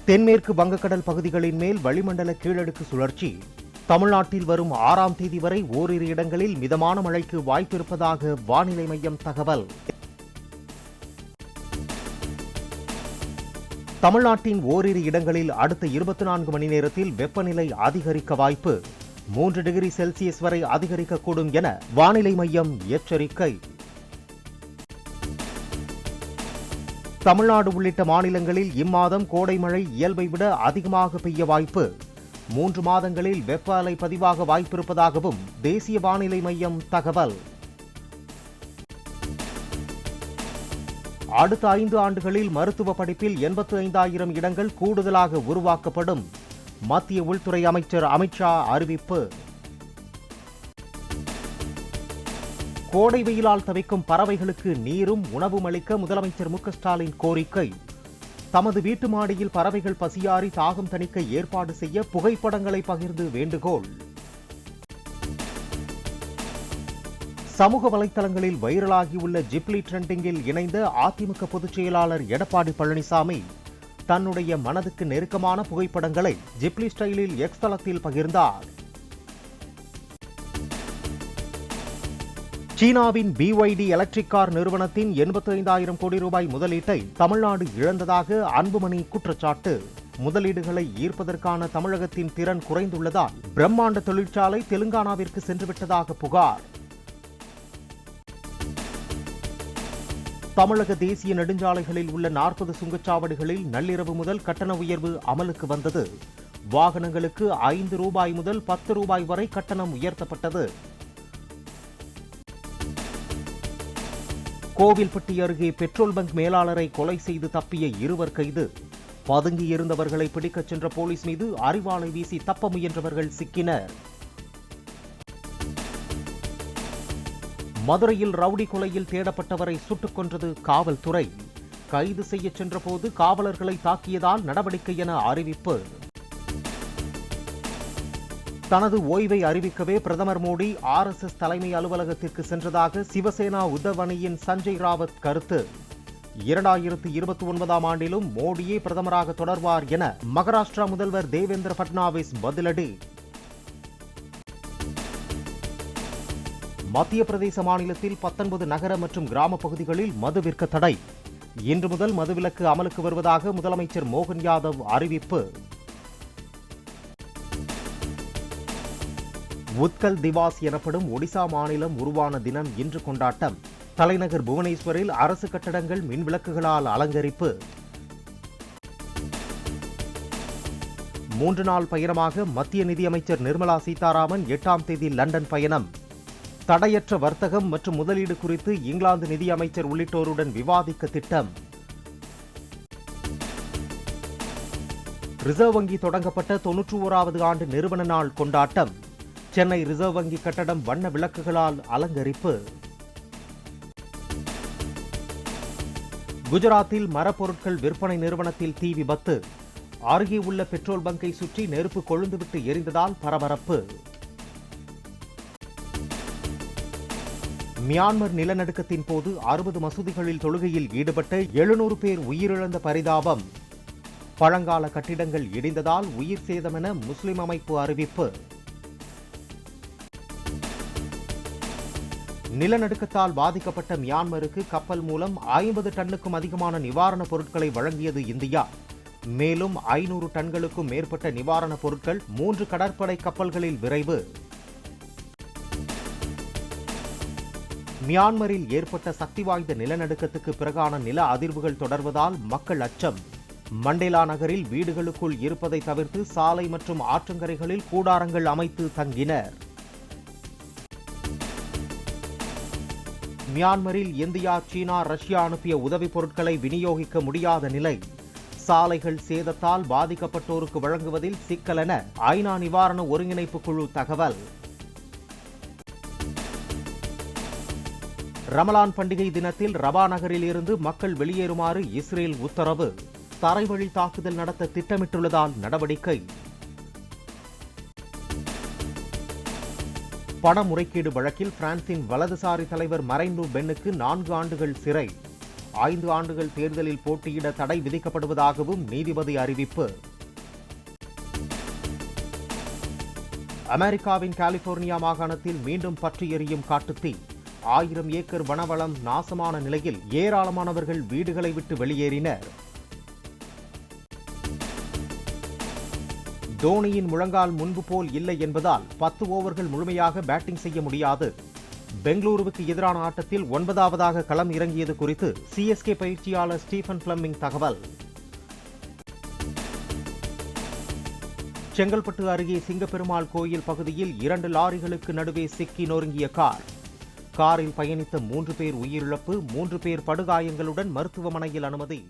தென்மேற்கு வங்கக்கடல் பகுதிகளின் மேல் வளிமண்டல கீழடுக்கு சுழற்சி. தமிழ்நாட்டில் வரும் 6ஆம் தேதி வரை ஓரிரு இடங்களில் மிதமான மழைக்கு வாய்ப்பிருப்பதாக வானிலை மையம் தகவல். தமிழ்நாட்டின் ஓரிரு இடங்களில் அடுத்த 24 மணி நேரத்தில் வெப்பநிலை அதிகரிக்க வாய்ப்பு. 3 டிகிரி செல்சியஸ் வரை அதிகரிக்கக்கூடும் என வானிலை மையம் எச்சரிக்கை. தமிழ்நாடு உள்ளிட்ட மாநிலங்களில் இம்மாதம் கோடை மழை இயல்பை விட அதிகமாக பெய்ய வாய்ப்பு. 3 மாதங்களில் வெப்ப அலை பதிவாக வாய்ப்பிருப்பதாகவும் தேசிய வானிலை மையம் தகவல். அடுத்த 5 ஆண்டுகளில் மருத்துவ படிப்பில் 85,000 இடங்கள் கூடுதலாக உருவாக்கப்படும். மத்திய உள்துறை அமைச்சர் அமித்ஷா அறிவிப்பு. கோடை வெயிலால் தவிக்கும் பறவைகளுக்கு நீரும் உணவும் அளிக்க முதலமைச்சர் மு க ஸ்டாலின் கோரிக்கை. தமது வீட்டு மாடியில் பறவைகள் பசியாறி தாகம் தணிக்க ஏற்பாடு செய்ய புகைப்படங்களை பகிர்ந்து வேண்டுகோள். சமூக வலைதளங்களில் வைரலாகியுள்ள ஜிப்லி ட்ரெண்டிங்கில் இணைந்த அதிமுக பொதுச் செயலாளர் எடப்பாடி பழனிசாமி தன்னுடைய மனதுக்கு நெருக்கமான புகைப்படங்களை ஜிப்லி ஸ்டைலில் எக்ஸ் தளத்தில் பகிர்ந்தார். சீனாவின் BYD எலக்ட்ரிக் கார் நிறுவனத்தின் 85,000 கோடி ரூபாய் முதலீட்டை தமிழ்நாடு இழந்ததாக அன்புமணி குற்றச்சாட்டு. முதலீடுகளை ஈர்ப்பதற்கான தமிழகத்தின் திறன் குறைந்துள்ளதால் பிரம்மாண்ட தொழிற்சாலை தெலுங்கானாவிற்கு சென்றுவிட்டதாக புகார். தமிழக தேசிய நெடுஞ்சாலைகளில் உள்ள 40 சுங்கச்சாவடிகளில் நள்ளிரவு முதல் கட்டண உயர்வு அமலுக்கு வந்தது. வாகனங்களுக்கு 5 ரூபாய் முதல் 10 ரூபாய் வரை கட்டணம் உயர்த்தப்பட்டது. கோவில்பட்டி அருகே பெட்ரோல் பங்க் மேலாளரை கொலை செய்து தப்பிய 2 கைது. பதுங்கியிருந்தவர்களை பிடிக்கச் சென்ற போலீஸ் மீது அரிவாளை வீசி தப்ப முயன்றவர்கள் சிக்கினர். மதுரையில் ரவுடி கொலையில் தேடப்பட்டவரை சுட்டுக் கொன்றது காவல்துறை. கைது செய்ய சென்றபோது காவலர்களை தாக்கியதால் நடவடிக்கை என அறிவிப்பு. தனது ஓய்வை அறிவிக்கவே பிரதமர் மோடி RSS தலைமை அலுவலகத்திற்கு சென்றதாக சிவசேனா உத்தவ் அணியின் சஞ்சய் ராவத் கருத்து. 2029ஆம் ஆண்டிலும் மோடியே பிரதமராக தொடர்வார் என மகாராஷ்டிரா முதல்வர் தேவேந்திர பட்னாவிஸ் பதிலடி. மத்திய பிரதேச மாநிலத்தில் 19 நகர மற்றும் கிராம பகுதிகளில் மது விற்க தடை. இன்று முதல் மதுவிலக்கு அமலுக்கு வருவதாக முதலமைச்சர் மோகன் யாதவ் அறிவிப்பு. உத்கல் திவாஸ் எனப்படும் ஒடிசா மாநிலம் உருவான தினம் இன்று கொண்டாட்டம். தலைநகர் புவனேஸ்வரில் அரசு கட்டடங்கள் மின் விளக்குகளால் அலங்கரிப்பு. 3 நாள் பயணமாக மத்திய நிதியமைச்சர் நிர்மலா சீதாராமன் 8ஆம் தேதி லண்டன் பயணம். தடையற்ற வர்த்தகம் மற்றும் முதலீடு குறித்து இங்கிலாந்து நிதியமைச்சர் உள்ளிட்டோருடன் விவாதிக்க திட்டம். ரிசர்வ் வங்கி தொடங்கப்பட்ட 91வது ஆண்டு நிறுவன நாள் கொண்டாட்டம். சென்னை ரிசர்வ் வங்கி கட்டடம் வண்ண விளக்குகளால் அலங்கரிப்பு. குஜராத்தில் மரப்பொருட்கள் விற்பனை நிறுவனத்தில் தீ விபத்து. அருகே உள்ள பெட்ரோல் பங்கை சுற்றி நெருப்பு கொழுந்துவிட்டு எரிந்ததால் பரபரப்பு. மியான்மர் நிலநடுக்கத்தின் போது 60 மசூதிகளில் தொழுகையில் ஈடுபட்ட 700 பேர் உயிரிழந்த பரிதாபம். பழங்கால கட்டிடங்கள் இடிந்ததால் உயிர் சேதம் என முஸ்லிம் அமைப்பு அறிவிப்பு. நிலநடுக்கத்தால் பாதிக்கப்பட்ட மியான்மருக்கு கப்பல் மூலம் 50 டன்னுக்கும் அதிகமான நிவாரணப் பொருட்களை வழங்கியது இந்தியா. மேலும் 500 டன்களுக்கும் மேற்பட்ட நிவாரணப் பொருட்கள் 3 கடற்படை கப்பல்களில் விரைவு. மியான்மரில் ஏற்பட்ட சக்தி வாய்ந்த நிலநடுக்கத்துக்கு பிறகான நில அதிர்வுகள் தொடர்வதால் மக்கள் அச்சம். மண்டேலா நகரில் வீடுகளுக்குள் இருப்பதை தவிர்த்து சாலை மற்றும் ஆற்றங்கரைகளில் கூடாரங்கள் அமைத்து தங்கினர். மியான்மரில் இந்தியா, சீனா, ரஷ்யா அனுப்பிய உதவிப் பொருட்களை விநியோகிக்க முடியாத நிலை. சாலைகள் சேதத்தால் பாதிக்கப்பட்டோருக்கு வழங்குவதில் சிக்கல் என ஐநா நிவாரண ஒருங்கிணைப்பு குழு தகவல். ரமலான் பண்டிகை தினத்தில் ரபா நகரில் இருந்து மக்கள் வெளியேறுமாறு இஸ்ரேல் உத்தரவு. தரைவழி தாக்குதல் நடத்த திட்டமிட்டுள்ளதால் நடவடிக்கை. பண முறைகேடு வழக்கில் பிரான்சின் வலதுசாரி தலைவர் மரைன் லு பென்னுக்கு 4 ஆண்டுகள் சிறை. 5 ஆண்டுகள் தேர்தலில் போட்டியிட தடை விதிக்கப்படுவதாகவும் நீதிபதி அறிவிப்பு. அமெரிக்காவின் கலிபோர்னியா மாகாணத்தில் மீண்டும் பற்றி எரியும் காட்டுத்தீ. 1000 ஏக்கர் வனவளம் நாசமான நிலையில் ஏராளமானவர்கள் வீடுகளை விட்டு வெளியேறினர். தோனியின் முழங்கால் முன்பு போல் இல்லை என்பதால் 10 ஓவர்கள் முழுமையாக பேட்டிங் செய்ய முடியாது. பெங்களூருவுக்கு எதிரான ஆட்டத்தில் 9ஆவதாக களம் இறங்கியது குறித்து சிஎஸ்கே பயிற்சியாளர் ஸ்டீபன் பிளமிங் தகவல். செங்கல்பட்டு அருகே சிங்கப்பெருமாள் கோயில் பகுதியில் 2 லாரிகளுக்கு நடுவே சிக்கி நொறுங்கிய காரில் பயணித்த 3 பேர் உயிரிழப்பு, 3 பேர் படுகாயங்களுடன் மருத்துவமனையில் அனுமதி.